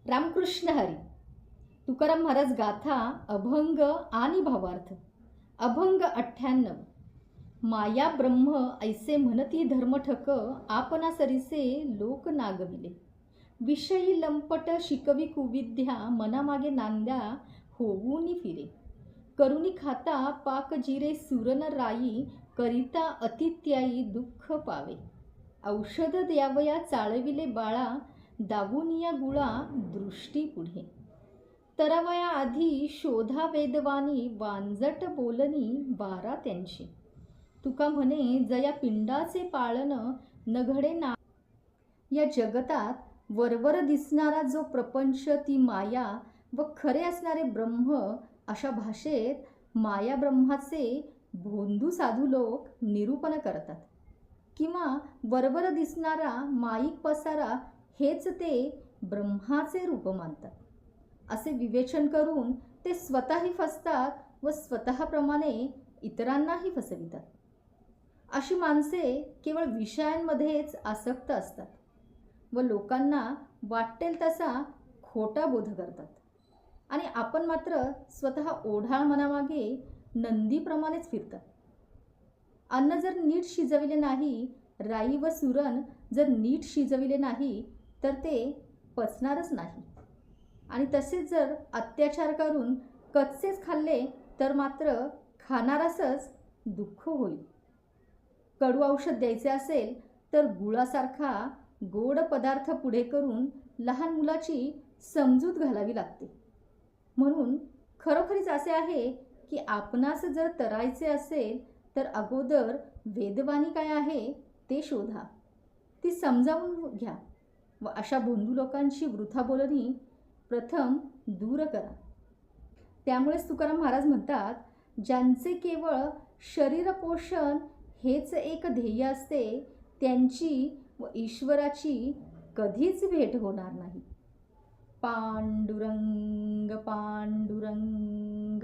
रामकृष्ण हरी. तुकाराम महाराज गाथा अभंग आणि भावार्थ. अभंग 98. माया ब्रह्म ऐसे म्हणती धर्मठक, आपणा सरीसे लोक नागविले. विषयी लंपट शिकवी कुविद्या, मनामागे नांद्या होऊनी फिरे. करुणी खाता पाक जिरे सुरन राई, करिता अतित्याई दुःख पावे. औषध द्यावया चाळविले बाळा, दावुनिया गुळा दृष्टी पुढे. तरवया आधी शोधा वेदवाणी, वांजट बोलणी 12 त्यांची. तुका म्हणे जया पिंडाचे पाळन, न घडे ना. या जगतात वरवर दिसणारा जो प्रपंच ती माया व खरे असणारे ब्रह्म, अशा भाषेत माया ब्रह्माचे भोंदू साधू लोक निरूपण करतात. किंवा वरवर दिसणारा माईक पसारा हेच ते ब्रह्माचे रूप मानतात. असे विवेचन करून ते स्वतःही फसतात व स्वतःप्रमाणे इतरांनाही फसवितात. अशी माणसे केवळ विषयांमध्येच आसक्त असतात व लोकांना वाटेल तसा खोटा बोध करतात आणि आपण मात्र स्वतः ओढाळ मनामागे नंदीप्रमाणेच फिरतात. अन्न जर नीट शिजविले नाही, राई व सुरण जर नीट शिजविले नाही, तर ते पचणारच नाही. आणि तसेच जर अत्याचार करून कच्चेच खाल्ले तर मात्र खाणारासच दुःख होईल. कडू औषध द्यायचे असेल तर गुळासारखा गोड पदार्थ पुढे करून लहान मुलाची समजूत घालावी लागते. म्हणून खरोखरीच असे आहे की आपणास जर तरायचे असेल तर अगोदर वेदवाणी काय आहे ते शोधा, ती समजावून घ्या व अशा भोंदू लोकांची वृथा बोलणी प्रथम दूर करा. त्यामुळेच तुकाराम महाराज म्हणतात, ज्यांचे केवळ शरीर पोषण हेच एक ध्येय असते, त्यांची व ईश्वराची कधीच भेट होणार नाही. पांडुरंग पांडुरंग.